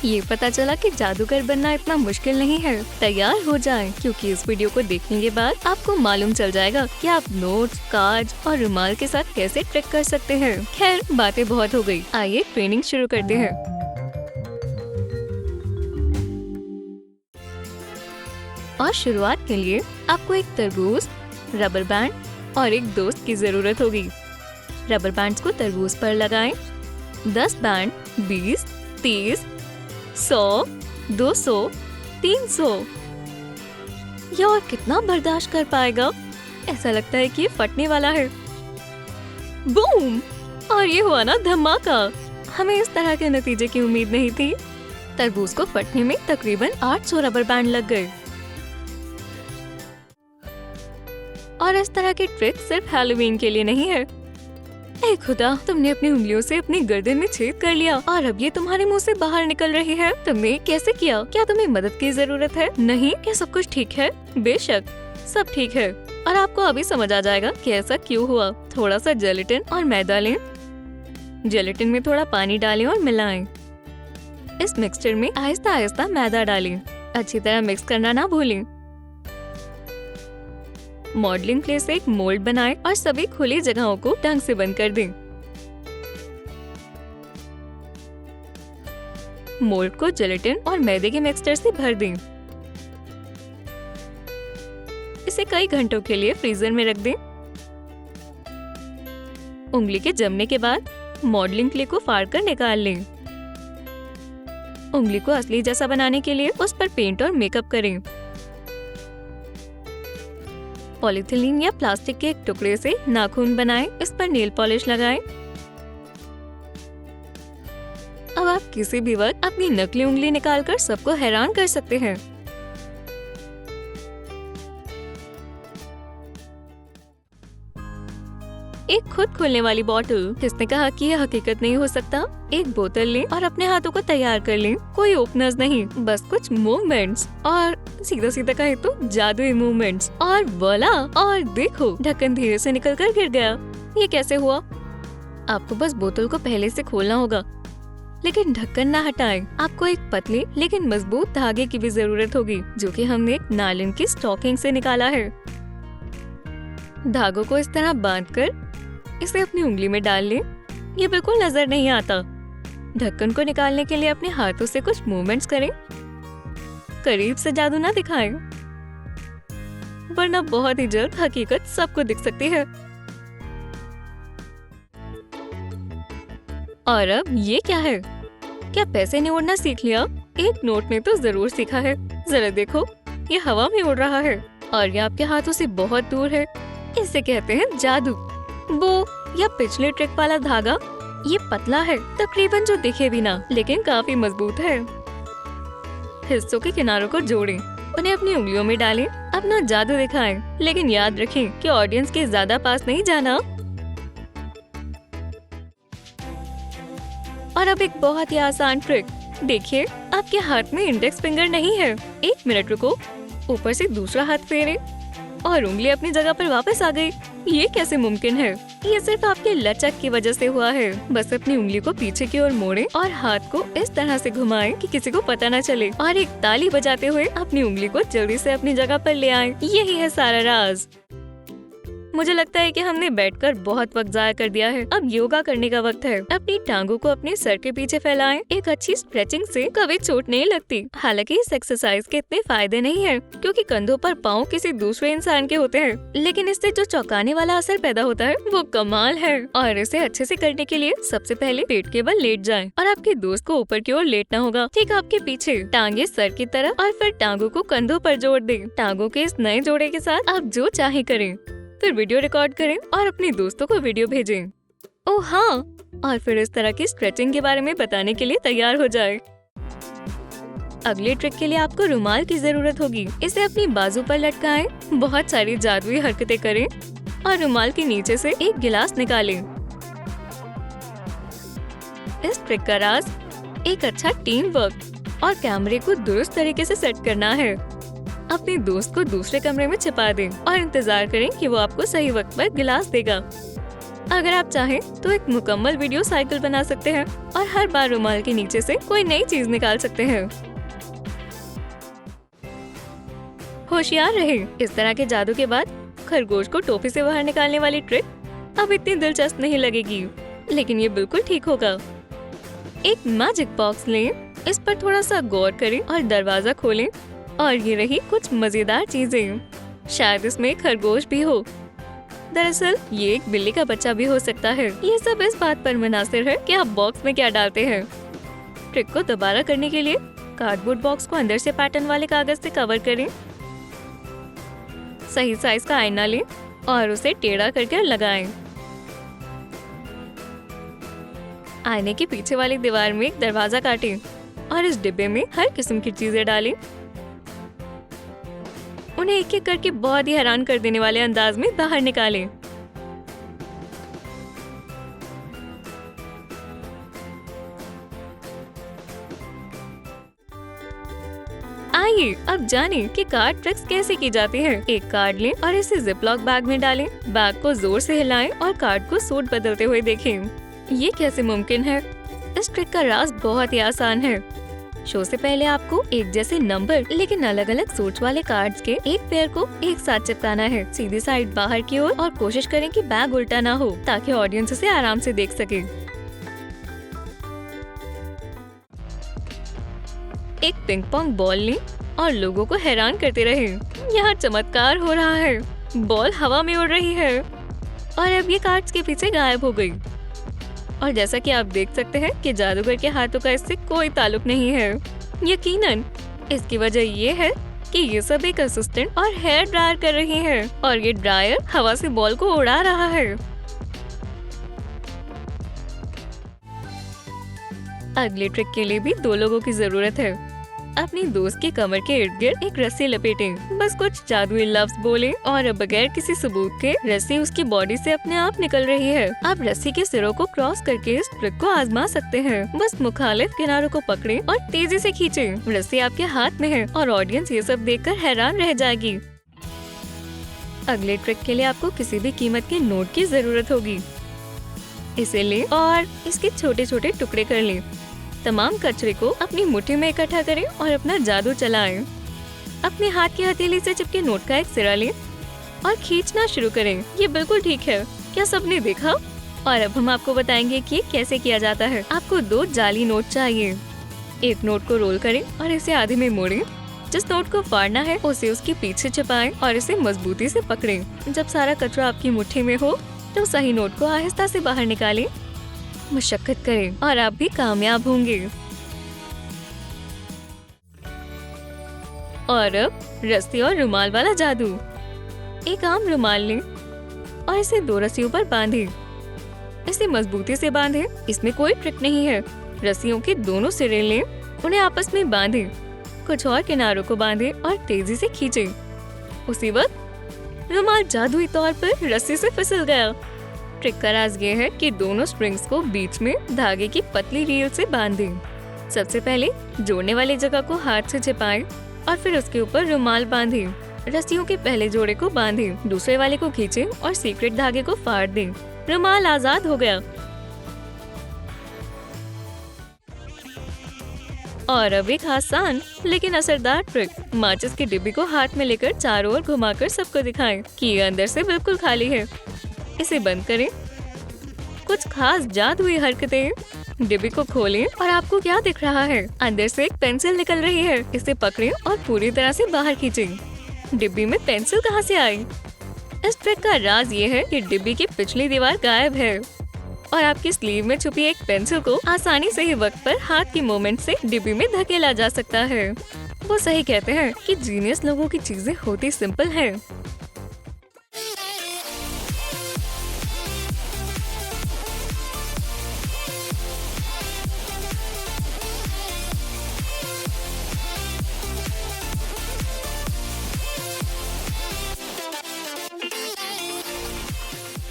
ये पता चला कि जादूगर बनना इतना मुश्किल नहीं है। तैयार हो जाएं, क्योंकि इस वीडियो को देखने के बाद आपको मालूम चल जाएगा कि आप नोट्स, कार्ड और रुमाल के साथ कैसे ट्रिक कर सकते हैं। खैर, बातें बहुत हो गई, आइए ट्रेनिंग शुरू करते हैं। और शुरुआत के लिए आपको एक तरबूज, रबर बैंड और एक दोस्त की जरूरत होगी। रबर बैंड्स को तरबूज पर लगाएं। 10 बैंड 20, 30, 100, 200, 300। यह और कितना बर्दाश्त कर पाएगा? ऐसा लगता है कि ये फटने वाला है। बूम! और ये हुआ ना धमाका। हमें इस तरह के नतीजे की उम्मीद नहीं थी। तरबूज को फटने में तकरीबन 800 रबर बैंड लग गए। और इस तरह की ट्रिक सिर्फ हैलोवीन के लिए नहीं है। ऐ खुदा, तुमने अपनी उंगलियों से अपनी गर्दन में छेद कर लिया और अब ये तुम्हारे मुंह से बाहर निकल रही है। तुमने कैसे किया? क्या तुम्हें मदद की जरूरत है? नहीं? क्या सब कुछ ठीक है? बेशक, सब ठीक है। और आपको अभी समझ आ जाएगा कि ऐसा क्यों हुआ। थोड़ा सा जेलेटिन और मैदा लें। जेलेटिन में थोड़ा पानी डालें और मिलाएं। इस मिक्सचर में आहिस्ता आहिस्ता मैदा डालें। अच्छी तरह मिक्स करना ना भूलें। मॉडलिंग क्ले से एक मोल्ड बनाएं और सभी खुली जगहों को ढंग से बंद कर दें। मोल्ड को जेलेटिन और मैदे के मिक्सचर से भर दें। इसे कई घंटों के लिए फ्रीजर में रख दें। उंगली के जमने के बाद मॉडलिंग क्ले को फाड़ कर निकाल लें। उंगली को असली जैसा बनाने के लिए उस पर पेंट और मेकअप करें। पॉलीथिलीन या प्लास्टिक के एक टुकड़े से नाखून बनाएं, इस पर नेल पॉलिश लगाएं। अब आप किसी भी वक्त अपनी नकली उंगली निकालकर सबको हैरान कर सकते हैं। एक खुद खुलने वाली बोतल। किसने कहा कि यह हकीकत नहीं हो सकता? एक बोतल लें और अपने हाथों को तैयार कर लें। कोई ओपनर्स नहीं, बस कुछ मूवमेंट्स और सीधा सीधा कहे तो जादुई मूवमेंट्स। और वोला! और देखो, ढक्कन धीरे से निकलकर गिर गया। ये कैसे हुआ? आपको बस बोतल को पहले से खोलना होगा, लेकिन ढक्कन ना हटाएं। आपको एक पतली लेकिन मजबूत धागे की भी जरूरत होगी, जो कि हमने एक नायलॉन की स्टॉकिंग से निकाला है। धागों को इस तरह बांधकर इसे अपनी उंगली में डाल लें। ये बिल्कुल नजर नहीं आता। ढक्कन को निकालने के लिए अपने हाथों से कुछ मूवमेंट्स करें। करीब से जादू ना दिखाएं, वरना बहुत ही जल्द हकीकत सबको दिख सकती है। और अब ये क्या है? क्या पैसे ने उड़ना सीख लिया? एक नोट ने तो जरूर सीखा है। जरा देखो, ये हवा में उड़ रहा है और ये आपके हाथों से बहुत दूर है। इसे कहते हैं जादू। वो या पिछले ट्रिक वाला धागा, ये पतला है तकरीबन, जो दिखे भी ना, लेकिन काफी मजबूत है। हिस्सों के किनारों को जोड़ें, उन्हें अपनी उंगलियों में डालें, अपना जादू दिखाएं, लेकिन याद रखें कि ऑडियंस के ज्यादा पास नहीं जाना। और अब एक बहुत ही आसान ट्रिक देखिए। आपके हाथ में इंडेक्स फिंगर नहीं है। 1 मिनट रुको, ऊपर से दूसरा हाथ फेरें और उंगली अपनी जगह पर वापस आ गई। ये कैसे मुमकिन है? ये सिर्फ आपके लचक की वजह से हुआ है। बस अपनी उंगली को पीछे की ओर मोड़ें और हाथ को इस तरह से घुमाएं कि किसी को पता न चले, और एक ताली बजाते हुए अपनी उंगली को जल्दी से अपनी जगह पर ले आएं। यही है सारा राज। मुझे लगता है कि हमने बैठकर बहुत वक्त जाया कर दिया है। अब योगा करने का वक्त है। अपनी टांगों को अपने सर के पीछे फैलाएं। एक अच्छी स्ट्रेचिंग से कभी चोट नहीं लगती। हालांकि इस एक्सरसाइज के इतने फायदे नहीं हैं, क्योंकि कंधों पर पाँव किसी दूसरे इंसान के होते हैं, लेकिन इससे जो चौंकाने वाला असर पैदा होता है वो कमाल है। और इसे अच्छे से करने के लिए सबसे पहले पेट के बल लेट जाएं और आपके दोस्त को ऊपर की ओर लेटना होगा, ठीक आपके पीछे, टांगे सर की तरफ, और फिर टांगों को कंधों पर जोड़ दें। टांगों के इस नए जोड़े के साथ आप जो चाहे करें। फिर वीडियो रिकॉर्ड करें और अपने दोस्तों को वीडियो भेजें। ओह हाँ, और फिर इस तरह की स्ट्रेचिंग के बारे में बताने के लिए तैयार हो जाए। अगले ट्रिक के लिए आपको रुमाल की जरूरत होगी। इसे अपनी बाजू पर लटकाएं, बहुत सारी जादुई हरकतें करें और रुमाल के नीचे से एक गिलास निकालें। इस ट्रिक का राज एक अच्छा टीम वर्क और कैमरे को दुरुस्त तरीके से सेट करना है। अपने दोस्त को दूसरे कमरे में छिपा दें और इंतजार करें कि वो आपको सही वक्त पर गिलास देगा। अगर आप चाहें तो एक मुकम्मल वीडियो साइकिल बना सकते हैं और हर बार रुमाल के नीचे से कोई नई चीज निकाल सकते हैं। होशियार रहे, इस तरह के जादू के बाद खरगोश को टोपी से बाहर निकालने वाली ट्रिक अब इतनी दिलचस्प नहीं लगेगी, लेकिन ये बिल्कुल ठीक होगा। एक मैजिक बॉक्स लें, इस पर थोड़ा सा गौर करें और दरवाजा खोलें और ये रही कुछ मजेदार चीजें। शायद इसमें खरगोश भी हो। दरअसल ये एक बिल्ली का बच्चा भी हो सकता है। ये सब इस बात पर मुनासिर है कि आप बॉक्स में क्या डालते हैं। ट्रिक को दोबारा करने के लिए कार्डबोर्ड बॉक्स को अंदर से पैटर्न वाले कागज से कवर करें। सही साइज का आईना लें और उसे टेढ़ा करके लगाएं। आईने के पीछे वाली दीवार में एक दरवाजा काटें और इस डिब्बे में हर किस्म की चीजें डालें। उन्हें एक एक करके बहुत ही हैरान कर देने वाले अंदाज में बाहर निकालें। आइए अब जानें कि कार्ड ट्रिक्स कैसे की जाती है। एक कार्ड लें और इसे जिपलॉक बैग में डालें। बैग को जोर से हिलाएं और कार्ड को सूट बदलते हुए देखें। ये कैसे मुमकिन है? इस ट्रिक का राज बहुत ही आसान है। शो से पहले आपको एक जैसे नंबर लेकिन अलग अलग सोच वाले कार्ड्स के एक पेयर को एक साथ चिपकाना है, सीधी साइड बाहर की ओर, और कोशिश करें कि बैग उल्टा ना हो ताकि ऑडियंस इसे आराम से देख सके। एक पिंग पोंग बॉल लें और लोगों को हैरान करते रहें। यहाँ चमत्कार हो रहा है, बॉल हवा में उड़ रही है और अब ये कार्ड्स के पीछे गायब हो गई। और जैसा कि आप देख सकते हैं कि जादूगर के हाथों का इससे कोई ताल्लुक नहीं है। यकीनन इसकी वजह ये है कि ये सब एक असिस्टेंट और हेयर ड्रायर कर रही है और ये ड्रायर हवा से बॉल को उड़ा रहा है। अगले ट्रिक के लिए भी दो लोगों की जरूरत है। अपनी दोस्त के कमर के इर्द गिर्द एक रस्सी लपेटें। बस कुछ जादुई लफ्ज बोलें और बगैर किसी सबूत के रस्सी उसकी बॉडी से अपने आप निकल रही है। आप रस्सी के सिरों को क्रॉस करके इस ट्रिक को आजमा सकते हैं। बस मुखालिफ किनारों को पकड़ें और तेजी से खींचें। रस्सी आपके हाथ में है और ऑडियंस ये सब देखकर हैरान रह जाएगी। अगले ट्रिक के लिए आपको किसी भी कीमत के नोट की जरूरत होगी। इसे लें और इसके छोटे छोटे टुकड़े कर लें। तमाम कचरे को अपनी मुट्ठी में इकट्ठा करें और अपना जादू चलाएं। अपने हाथ की हथेली से चिपके नोट का एक सिरा लें और खींचना शुरू करें। ये बिल्कुल ठीक है, क्या सबने देखा? और अब हम आपको बताएंगे कि कैसे किया जाता है। आपको 2 जाली नोट चाहिए। एक नोट को रोल करें और इसे आधे में मोड़ें। जिस नोट को फाड़ना है उसे उसके पीछे छिपाएं और इसे मजबूती से पकड़ें। जब सारा कचरा आपकी मुट्ठी में हो तो सही नोट को आहिस्ता से बाहर निकालें। मशक्कत करें और आप भी कामयाब होंगे। और अब रस्सी और रुमाल वाला जादू। एक आम रुमाल लें और इसे 2 रस्सियों पर बांधें। इसे मजबूती से बांधें, इसमें कोई ट्रिक नहीं है। रस्सियों के दोनों सिरे लें, उन्हें आपस में बांधें। कुछ और किनारों को बांधें और तेजी से खींचें। उसी वक्त रुमाल जादुई तौर पर रस्सी से फिसल गया। ट्रिक का राज ये है कि दोनों स्ट्रिंग्स को बीच में धागे की पतली रील से बांधें। सबसे पहले जोड़ने वाली जगह को हाथ से छिपाएं और फिर उसके ऊपर रुमाल बांधें। रस्सियों के पहले जोड़े को बांधें, दूसरे वाले को खींचें और सीक्रेट धागे को फाड़ दें। रुमाल आजाद हो गया। और अब एक आसान लेकिन असरदार ट्रिक। माचिस की डिब्बी को हाथ में लेकर चारों ओर घुमाकर सबको दिखाएं कि ये अंदर से बिल्कुल खाली है। इसे बंद करें। कुछ खास जादुई हरकतें। डिब्बी को खोलें और आपको क्या दिख रहा है? अंदर से एक पेंसिल निकल रही है। इसे पकड़ें और पूरी तरह से बाहर खींचें। डिब्बी में पेंसिल कहाँ से आई? इस ट्रिक का राज ये है कि डिब्बी की पिछली दीवार गायब है और आपकी स्लीव में छुपी एक पेंसिल को आसानी से ही वक्त पर हाथ की मूवमेंट से डिब्बी में धकेला जा सकता है। वो सही कहते हैं कि जीनियस लोगों की चीजें होती सिंपल हैं।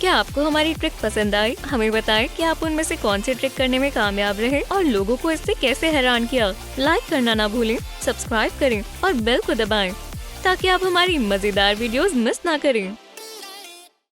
क्या आपको हमारी ट्रिक पसंद आई? हमें बताएं कि आप उनमें से कौन सी ट्रिक करने में कामयाब रहे और लोगों को इससे कैसे हैरान किया। लाइक करना ना भूलें, सब्सक्राइब करें और बेल को दबाएं ताकि आप हमारी मजेदार वीडियोस मिस ना करें।